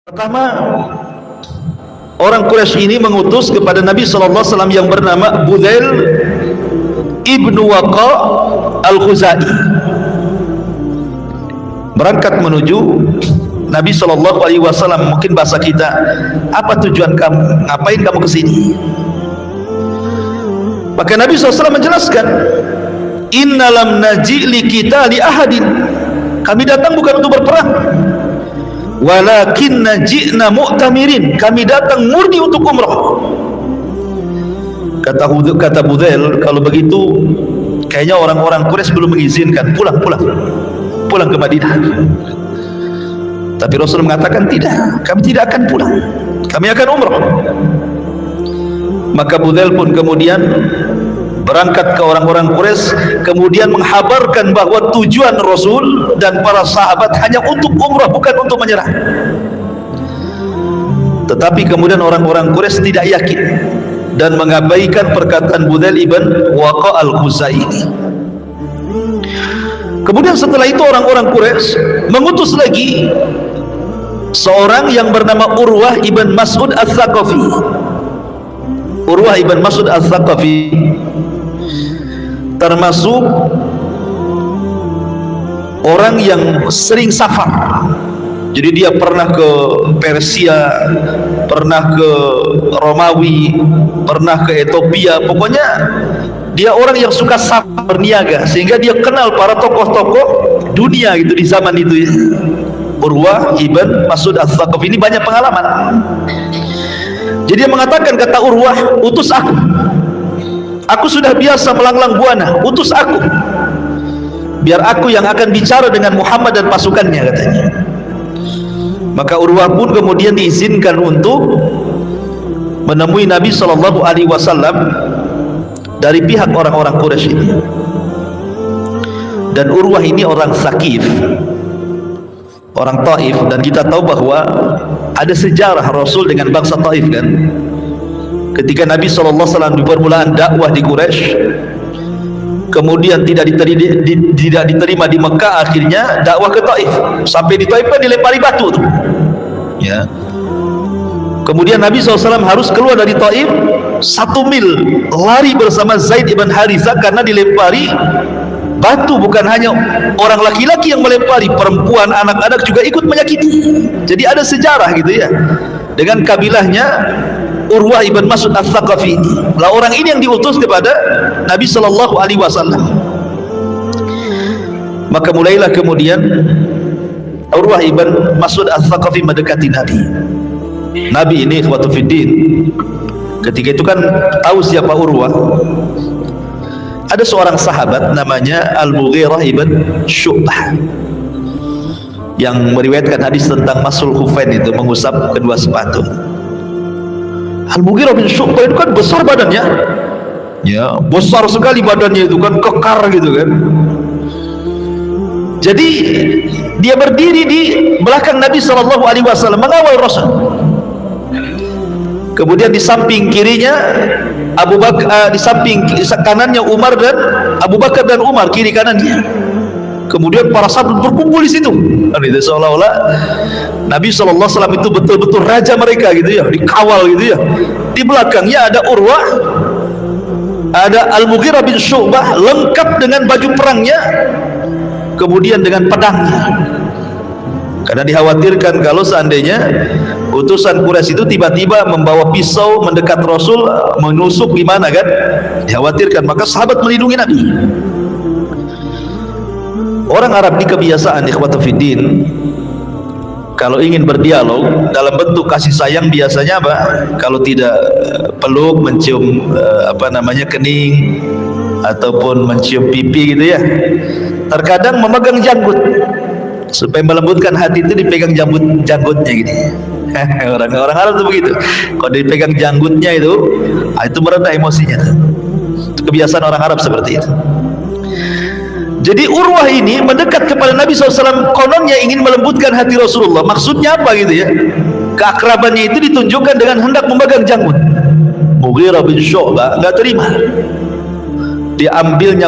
Pertama, orang Quraisy ini mengutus kepada Nabi SAW yang bernama Budhail ibnu Waqa al-Khuzai, berangkat menuju Nabi SAW. Mungkin bahasa kita, apa tujuan kamu, ngapain kamu kesini? Maka Nabi SAW menjelaskan, inna lam naji li kita li ahadin, kami datang bukan untuk berperang, walakinna ji'na mu'tamirin, kami datang murni untuk umrah. Kata Budhail, kalau begitu kayaknya orang-orang Quraisy belum mengizinkan, pulang ke Madinah. Tapi Rasul mengatakan tidak, kami tidak akan pulang, kami akan umrah. Maka Budhail pun kemudian berangkat ke orang-orang Quraisy, kemudian menghabarkan bahwa tujuan Rasul dan para sahabat hanya untuk umrah, bukan untuk menyerah. Tetapi kemudian orang-orang Quraisy tidak yakin dan mengabaikan perkataan Budhail ibn Waqa al-Khuzai ini. Kemudian setelah itu orang-orang Quraisy mengutus lagi seorang yang bernama Urwah ibn Mas'ud al-Thaqafi. Urwah ibn Mas'ud al-Thaqafi termasuk orang yang sering safar. Jadi dia pernah ke Persia, pernah ke Romawi, pernah ke Ethiopia. Pokoknya dia orang yang suka safar, berniaga, sehingga dia kenal para tokoh-tokoh dunia gitu di zaman itu ya. Urwah ibn Mas'ud al-Thaqafi ini banyak pengalaman. Jadi dia mengatakan, kata Urwah, utus aku. Aku sudah biasa melanglang buana, utus aku, biar aku yang akan bicara dengan Muhammad dan pasukannya, katanya. Maka Urwah pun kemudian diizinkan untuk menemui Nabi SAW dari pihak orang-orang Quraisy ini. Dan Urwah ini orang Thaqif, orang Taif, dan kita tahu bahwa ada sejarah Rasul dengan bangsa Taif kan. Ketika Nabi SAW di permulaan dakwah di Quraisy, kemudian tidak diterima di Mekah, akhirnya dakwah ke Taif. Sampai di Taif kan dilempari batu tuh. Ya. Kemudian Nabi SAW harus keluar dari Taif 1 mil, lari bersama Zaid ibn Harithah karena dilempari batu. Bukan hanya orang laki-laki yang melempari, perempuan, anak-anak juga ikut menyakiti. Jadi ada sejarah gitu ya dengan kabilahnya Urwah ibn Mas'ud al-Thaqafi ini. Lah orang ini yang diutus kepada Nabi SAW. Maka mulailah kemudian Urwah ibn Mas'ud al-Thaqafi mendekati Nabi. Nabi ini ikhwatu fiddin, ketika itu kan tahu siapa Urwah. Ada seorang sahabat namanya Al-Mughirah ibn Syu'bah yang meriwayatkan hadis tentang masul khufain, itu mengusap kedua sepatu. Al-Mughirah bin Syu'bah itu kan besar badannya, ya besar sekali badannya, itu kan kekar gitu kan. Jadi dia berdiri di belakang Nabi SAW mengawal Rasul. Kemudian di samping kirinya Abu Bakar, di samping kanannya Umar dan Abu Bakar dan Umar, kiri kanannya. Kemudian para sahabat berkumpul di situ. Seolah-olah Nabi SAW itu betul-betul raja mereka gitu ya, dikawal gitu ya. Di belakangnya ada Urwah, ada Al-Mughirah bin Syu'bah lengkap dengan baju perangnya, kemudian dengan pedangnya. Karena dikhawatirkan kalau seandainya utusan Quraisy itu tiba-tiba membawa pisau mendekat Rasul, menusuk gimana kan? Dikhawatirkan, maka sahabat melindungi Nabi. Orang Arab di kebiasaan ikhwatu fiddin, kalau ingin berdialog dalam bentuk kasih sayang biasanya apa? Kalau tidak peluk, mencium kening ataupun mencium pipi gitu ya. Terkadang memegang janggut supaya melembutkan hati, itu dipegang janggutnya gitu. Orang-orang Arab itu begitu. Kalau dipegang janggutnya itu mereda emosinya. Itu kebiasaan orang Arab seperti itu. Jadi Urwah ini mendekat kepada Nabi SAW, kononnya ingin melembutkan hati Rasulullah. Maksudnya apa gitu ya? Keakrabannya itu ditunjukkan dengan hendak memegang janggut. Mughirah bin Syu'bah nggak terima. Diambilnya